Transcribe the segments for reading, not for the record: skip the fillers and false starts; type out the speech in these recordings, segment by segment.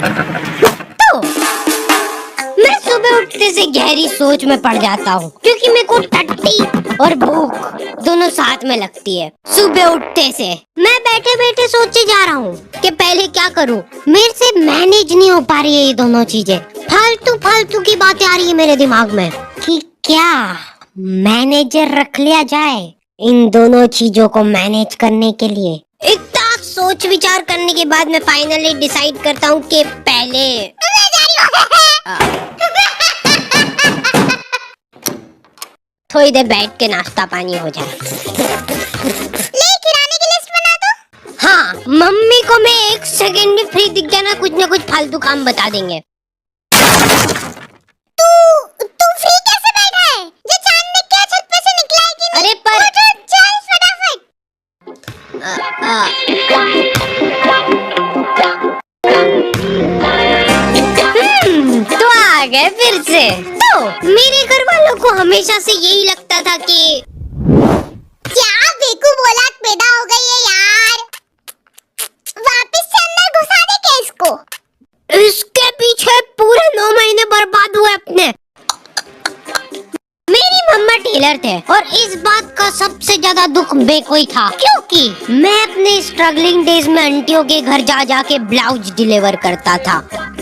तो मैं सुबह उठते से गहरी सोच में पड़ जाता हूँ, क्योंकि मेरे को टट्टी और भूख दोनों साथ में लगती है। सुबह उठते से मैं बैठे बैठे सोचे जा रहा हूँ कि पहले क्या करूँ। मेरे से मैनेज नहीं हो पा रही है ये दोनों चीजें। फालतू फालतू की बातें आ रही है मेरे दिमाग में कि क्या मैनेजर रख लिया जाए इन दोनों चीजों को मैनेज करने के लिए। इतना सोच विचार करने के बाद मैं फाइनली डिसाइड करता हूँ कि पहले थोड़ी देर बैठ के नाश्ता पानी हो जाए। ले किराने की लिस्ट बना दो। हाँ, मम्मी को मैं 1 सेकंड में फ्री दिख गया ना, कुछ ना कुछ फालतू काम बता देंगे। तू फ्री कैसे बैठा है? जो चांद ने क्या छत पे से निकला है कि नहीं? अरे पर चल फटाफट। तो आ गए फिर से। तो मेरे घर वालों को हमेशा से यही लगता था कि क्या बेवकूफ पैदा हो गई है यार। वापस से अंदर घुसा दे क्या इसको? इसके पीछे पूरे 9 महीने बर्बाद हुए अपने। मेरी मम्मा टेलर थे और इस बात का सबसे ज्यादा दुख मेरे को ही था, क्योंकि मैं अपने स्ट्रगलिंग डेज में आंटियों के घर जा जाके ब्लाउज डिलीवर करता था।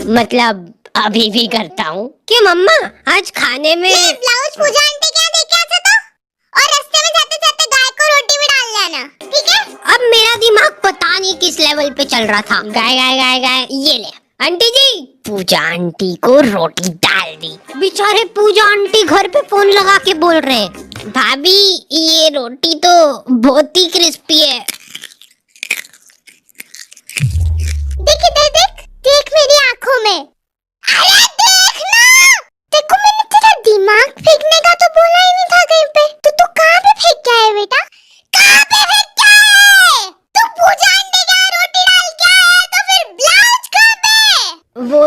मतलब अभी भी करता हूँ कि मम्मा आज खाने में ये ब्लाउज पूजा आंटी क्या देके आता था? और रास्ते में जाते जाते गाय को रोटी भी डाल लेना, ठीक है? अब मेरा दिमाग पता नहीं किस लेवल पे चल रहा था। गाय गाय गाय गाय, ये ले आंटी जी, पूजा आंटी को रोटी डाल दी। बेचारे पूजा आंटी घर पे फोन लगा के बोल रहे, भाभी ये रोटी तो बहुत ही क्रिस्पी है। देख इधर देख, देख मेरी आंखों में। अरे देख ना, देखो मैंने तेरा दिमाग फेंकने का तो बोला ही नहीं था कहीं पे। तू कहाँ पे फेंक के आया बेटा? कहाँ पे फेंक के आया? तू पूजा आंटी का रोटी डाल के आया तो फिर ब्लाउज कहाँ पे? वो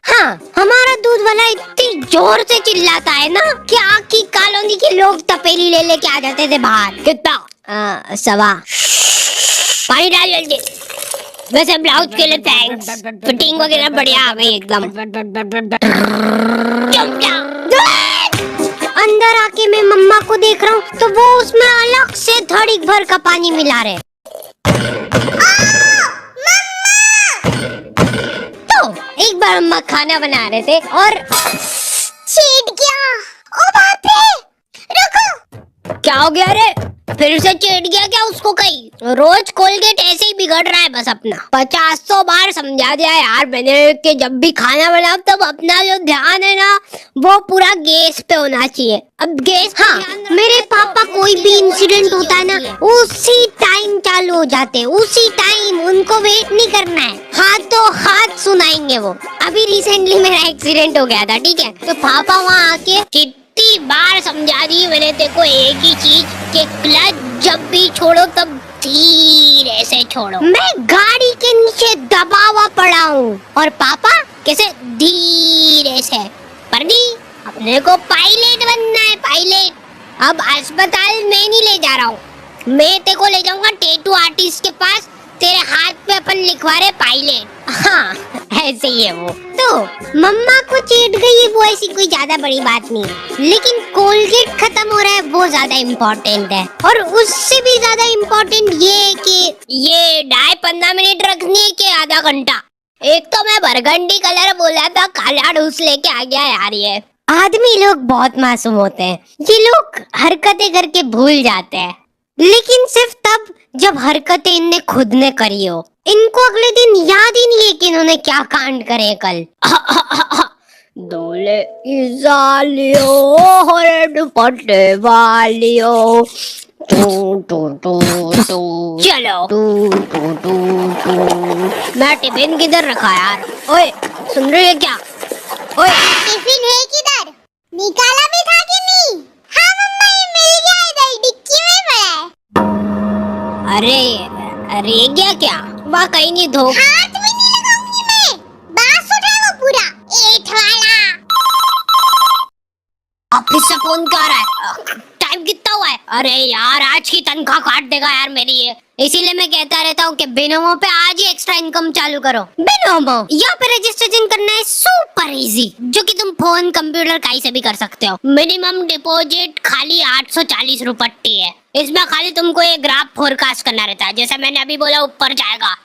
हाँ, हमारा दूध वाला इतनी जोर से चिल्लाता है ना कि आखी कॉलोनी के लोग तपेली ले लेके आ जाते थे बाहर। कितना 1.25 पानी डाल जल्दी। वैसे ब्लाउज के लिए थैंक्स, फिटिंग वगैरह बढ़िया आ गई एकदम। अंदर आके मैं मम्मा को देख रहा हूँ तो वो उसमें अलग से धड़ी भर का पानी मिला रहे। तो एक बार मम्मा खाना बना रहे थे और छीट गया। ओ बाप रे, रुको। क्या हो गया रे? फिर से चिढ़ गया क्या उसको? कहीं रोज कोलगेट ऐसे ही बिगड़ रहा है बस अपना। 50 बार समझा दिया यार मैंने कि जब भी खाना बनाओ तब अपना जो ध्यान है ना वो पूरा गैस पे होना चाहिए। अब गैस, हाँ, मेरे पापा कोई भी इंसिडेंट होता है ना उसी टाइम चालू हो जाते हैं, उसी टाइम, उनको वेट नहीं करना है, हाथों हाथ सुनाएंगे वो। अभी रिसेंटली मेरा एक्सीडेंट हो गया था, ठीक है, तो पापा वहाँ आके कितनी बार समझा दी मैंने तेको एक ही चीज कि क्लच जब भी छोड़ो तब धीरे से छोड़ो। मैं गाड़ी के नीचे दबा हुआ पड़ा हूँ और पापा कैसे धीरे से। पर नहीं, अपने को पायलट बनना है, पायलट। अब अस्पताल में नहीं ले जा रहा हूँ, मैं तेको ले जाऊंगा टैटू आर्टिस्ट के पास, तेरे हाथ पे अपन लिखवा रहे पायलट। हाँ, ऐसे ही है वो। तो मम्मा को चीट गई है वो ऐसी कोई ज्यादा बड़ी बात नहीं, लेकिन कोलगेट खत्म हो रहा है वो ज्यादा इम्पोर्टेंट है। और उससे भी ज्यादा इम्पोर्टेंट ये है कि ये डाई 15 मिनट रखनी है कि आधा घंटा। एक तो मैं बरगंडी कलर बोला था, काला ढूस लेके आ गया यार। ये आदमी लोग बहुत मासूम होते हैं, ये लोग हरकतें करके भूल जाते हैं, लेकिन सिर्फ तब जब हरकतें इनने खुद ने करी हो। इनको अगले दिन याद ही नहीं है कि इन्होंने क्या कांड करे कल। दूल्हे की सालियो हरे दुपट्टे वालियो, टू टू टू टू, चलो टू टू टू टू। मैं टिफिन किधर रखा यार? ओए सुन रही है क्या? ओए टिफिन है किधर? निकाला भी था कि नहीं? हाँ मम्मा, ये मिल गया, इधर डिक्की में पड़ा है। अरे गया क्या? वाह, कहीं नहीं धो। हाथ भी नहीं लगाऊंगी मैं, बांस उठा वो पूरा एठ वाला। ऑफिस से फोन कर रहा है, टाइम कितना हुआ है? अरे यार आज की तनख्वाह काट देगा यार मेरी ये, इसीलिए मैं कहता रहता हूँ कि बिनोमो पे आज ही एक्स्ट्रा इनकम चालू करो। बिनोमो यहाँ पे रजिस्ट्रेशन करना है सुपर इजी, जो कि तुम फोन कंप्यूटर कहीं से भी कर सकते हो। मिनिमम डिपॉजिट खाली 840 रुपये है। इसमें खाली तुमको एक ग्राफ फोरकास्ट करना रहता है, जैसे मैंने अभी बोला ऊपर जाएगा,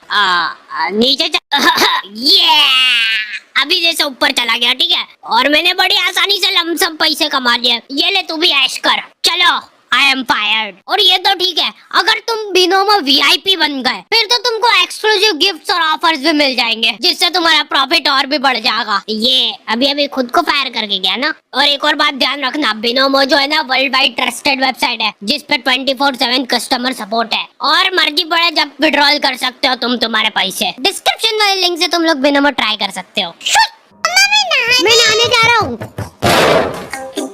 नीचे ये अभी जैसे ऊपर चला गया, ठीक है। और मैंने बड़ी आसानी से लमसम पैसे कमा लिए। ये ले तू भी ऐश कर, चलो आई एम फायर्ड। और ये तो ठीक है, अगर तुम बिनोमो वीआईपी बन गए फिर तो तुमको एक्सक्लूसिव गिफ्ट्स और ऑफर्स भी मिल जाएंगे, जिससे तुम्हारा प्रॉफिट और भी बढ़ जाएगा। ये अभी खुद को फायर करके गया ना। और एक और बात ध्यान रखना, बिनोमो जो है ना वर्ल्ड वाइड ट्रस्टेड वेबसाइट है, जिसपे 24/7 कस्टमर सपोर्ट है, और मर्जी पड़े जब विड्रॉल कर सकते हो तुम तुम्हारे पैसे। डिस्क्रिप्शन वाले लिंक से तुम लोग बिनोमो ट्राई कर सकते हो। मैं नहाने जा रहा हूँ।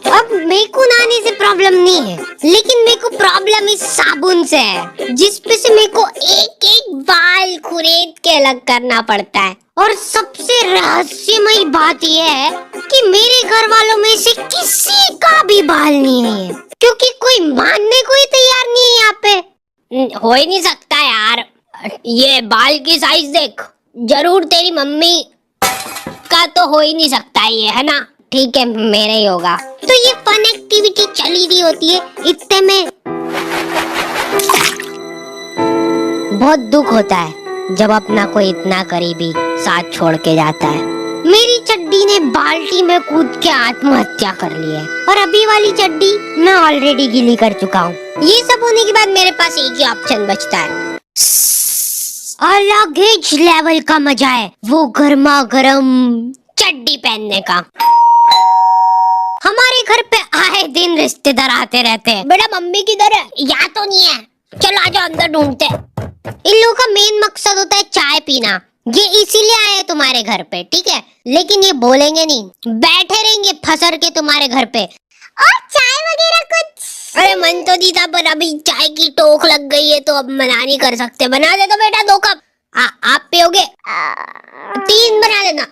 अब मेरे को नहाने से प्रॉब्लम नहीं है, लेकिन मेरे को प्रॉब्लम इस साबुन से है, जिसपे से मेरे को एक एक बाल खुरेद के अलग करना पड़ता है। और सबसे रहस्यमयी बात यह है कि मेरे घर वालों में से किसी का भी बाल नहीं है, क्योंकि कोई मानने को ही तैयार नहीं है यहाँ पे। हो ही नहीं सकता यार, ये बाल की साइज देख, जरूर तेरी मम्मी का तो हो ही नहीं सकता ये, है ना। ठीक है मेरा ही होगा। तो ये फन एक्टिविटी चली रही होती है, इतने में बहुत दुख होता है जब अपना कोई इतना करीबी साथ छोड़ के जाता है। मेरी चड्डी ने बाल्टी में कूद के आत्महत्या कर ली है, और अभी वाली चड्डी मैं ऑलरेडी गीली कर चुका हूँ। ये सब होने के बाद मेरे पास एक ही ऑप्शन बचता है, अलग ही लेवल का मजा है वो गर्मा गर्म चड्डी पहनने का। हमारे घर पे आए दिन रिश्तेदार आते रहते हैं। बेटा मम्मी किधर है? यहाँ तो नहीं है, चलो आजा अंदर ढूंढते हैं। इन लोगों का मेन मकसद होता है चाय पीना। ये इसीलिए आए हैं तुम्हारे घर पे, ठीक है, लेकिन ये बोलेंगे नहीं, बैठे रहेंगे फसर के तुम्हारे घर पे। और चाय वगैरह कुछ? अरे मन तो दी था, पर अभी चाय की टोक लग गई है तो अब मना नहीं कर सकते। बना दे तो बेटा 2 कप। आप पियोगे? 3 बना देना।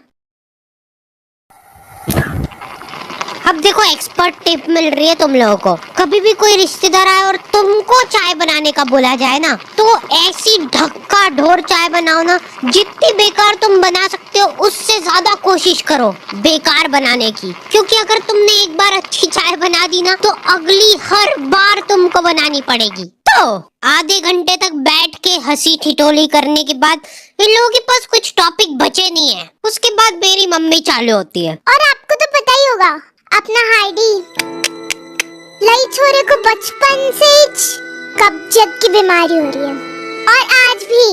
अब देखो एक्सपर्ट टिप मिल रही है तुम लोगों को। कभी भी कोई रिश्तेदार आए और तुमको चाय बनाने का बोला जाए ना, तो ऐसी ढक्का ढोर चाय बनाओ ना, जितनी बेकार तुम बना सकते हो उससे ज्यादा कोशिश करो बेकार बनाने की। क्योंकि अगर तुमने एक बार अच्छी चाय बना दी ना, तो अगली हर बार तुमको बनानी पड़ेगी। तो आधे घंटे तक बैठ के हंसी ठिठोली करने के बाद इन लोगों के पास कुछ टॉपिक बचे नहीं है। उसके बाद मेरी मम्मी चालू होती है। और आपको तो पता ही होगा, अपना हाइडी लई छोरे को बचपन से कब्जियत की बीमारी हो रही है, और आज भी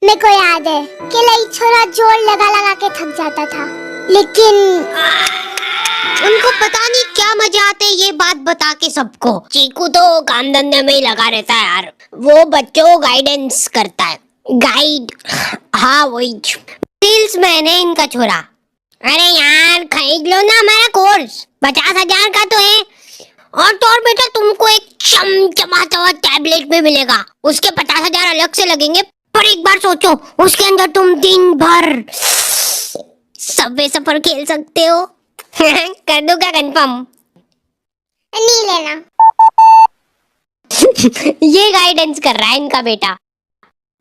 मेरे को याद है कि लई छोरा जोर लगा लगा के थक जाता था, लेकिन उनको पता नहीं क्या मजा आते ये बात बता के सबको। चीकू तो काम धंधे में ही लगा रहता है यार, वो बच्चों को गाइडेंस करता है। गाइड, हाँ वही सेल्समैन है इनका छोरा। अरे यार खरीद लो ना हमारा कोर्स, 50,000 का तो है। और तो और बेटा तुमको एक चमचमाता हुआ टैबलेट भी मिलेगा, उसके 50,000 अलग से लगेंगे। पर एक बार सोचो, उसके अंदर तुम दिन भर सबवे सफर खेल सकते हो। कर दो क्या कंफर्म? नहीं लेना। ये गाइडेंस कर रहा है इनका बेटा।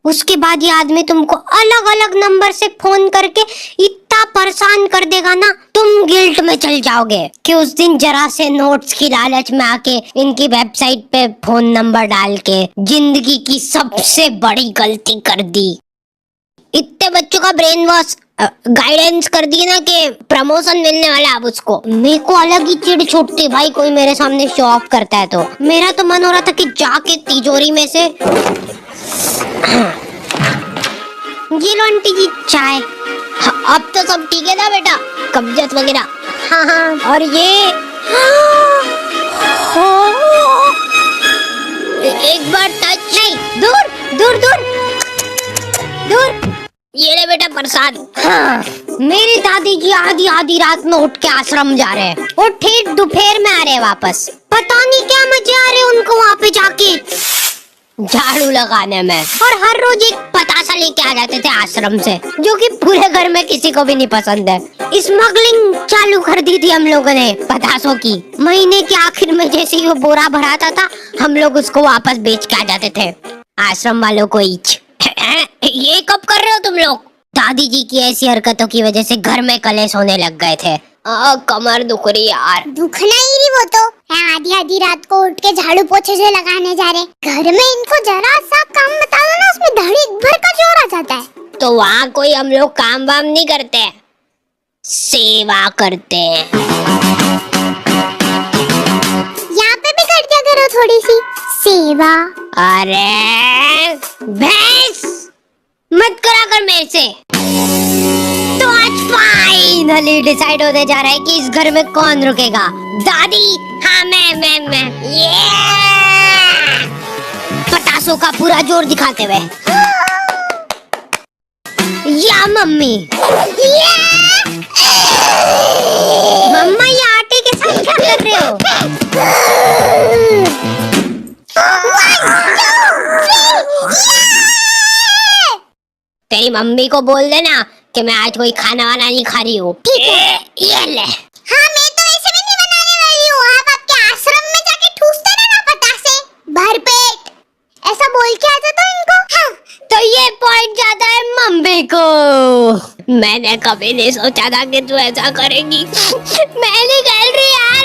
उसके बाद ये आदमी तुमको अलग अलग नंबर से फोन करके इतना परेशान कर देगा ना, तुम गिल्ट में चल जाओगे कि उस दिन जरा से नोट्स की लालच में आके इनकी वेबसाइट पे फोन नंबर डाल के जिंदगी की सबसे बड़ी गलती कर दी। इतने बच्चों का ब्रेन वॉश गाइडेंस कर दी ना कि प्रमोशन मिलने वाला है अब उसको। मेरे को अलग ही चिढ़ छूटती भाई, कोई मेरे सामने शो ऑफ करता है तो। मेरा तो मन हो रहा था कि जाके तिजोरी में से ये लो आंटी जी चाय। अब तो सब ठीक है ना बेटा, कब्जियत वगैरह? हाँ हाँ। और ये एक बार टच नहीं, दूर दूर दूर दूर। ये ले बेटा प्रसाद। हाँ, मेरी दादी जी आधी आधी रात में उठ के आश्रम जा रहे हैं और ठीक दोपहर में आ रहे हैं वापस। पता नहीं क्या मजे आ रहे उनको वहाँ पे जाके। झाड़ू लगाने में, और हर रोज एक पतासा लेके आ जाते थे आश्रम से, जो कि पूरे घर में किसी को भी नहीं पसंद है। स्मगलिंग चालू कर दी थी हम लोगों ने पतासों की। महीने के आखिर में जैसे ही वो बोरा भराता था, हम लोग उसको वापस बेच के आ जाते थे आश्रम वालों को ईच। ये कब कर रहे हो तुम लोग? दादी जी की ऐसी हरकतों की वजह से घर में कलेश होने लग गए थे। कमर दुख रही यार। दुखना ही नहीं वो तो आधी आधी रात को उठ के झाड़ू पोछे से लगाने जा रहे। घर में इनको जरा सा काम बता दो ना, उसमें धड़ी भर का जोर आ जाता है। तो वहाँ कोई हम लोग काम वाम नहीं करते, सेवा करते हैं। यहाँ पे भी कर दिया करो थोड़ी सी सेवा। अरे भैंस मत करा कर मेरे से। तो आज फाइनली डिसाइड होने जा रहा है कि इस घर में कौन रुकेगा, दादी? हाँ मैं ये पतासों का पूरा जोर दिखाते हुए, या मम्मी? मम्मा ये आटे के साथ क्या कर रहे हो? तेरी मम्मी को बोल देना कि मैं आज कोई खाना वाना नहीं खा रही हूँ। ये ले। हाँ, मैं तो वैसे भी नहीं बनाने वाली हूँ। आप आपके आश्रम में जाके ठूसते ना पतासे भरपेट, ऐसा बोल के आ जाता इनको। हाँ। तो ये पॉइंट जाता है मम्मी को। मैंने कभी नहीं सोचा था कि तू ऐसा करेगी। मैं नहीं खेल रही यार।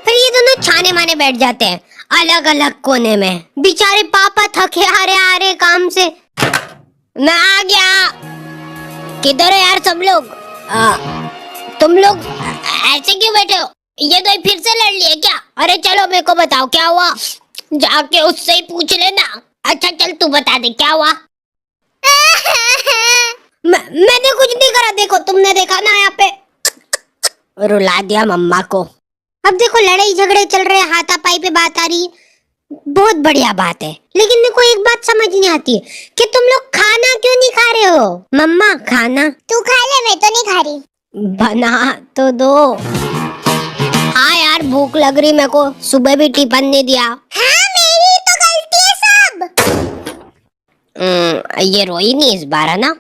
फिर ये दोनों छाने माने बैठ जाते हैं अलग अलग कोने में। बेचारे पापा थके हारे काम से। मैं आ गया। किधर है यार सब लोग? तुम लोग ऐसे क्यों बैठे हो? ये तो फिर से लड़ लिए क्या? अरे चलो मेरे को बताओ क्या हुआ, जाके उससे ही पूछ लेना। अच्छा चल तू बता दे क्या हुआ। मैंने कुछ नहीं करा, देखो तुमने देखा ना यहाँ पे। रुला दिया मम्मा को। अब देखो लड़ाई झगड़े चल रहे, हाथापाई पे बात आ रही, बहुत बढ़िया बात है। लेकिन मेरे को एक बात समझ नहीं आती है कि तुम लोग खाना क्यों नहीं खा रहे हो? मम्मा खाना तू खा ले, मैं तो नहीं खा रही। बना तो दो। हाँ यार भूख लग रही मेरे को, सुबह भी टिफिन नहीं दिया। हाँ, मेरी तो गलती है सब। ये रोई नहीं इस बार है ना?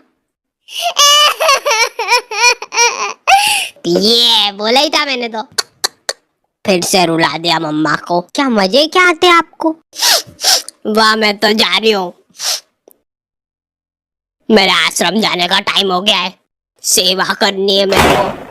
ये बोला ही था मैंने तो। फिर से रुला दिया मम्मा को। क्या मजे क्या आते आपको? वाह, मैं तो जा रही हूँ, मेरा आश्रम जाने का टाइम हो गया है। सेवा करनी है मेरे को।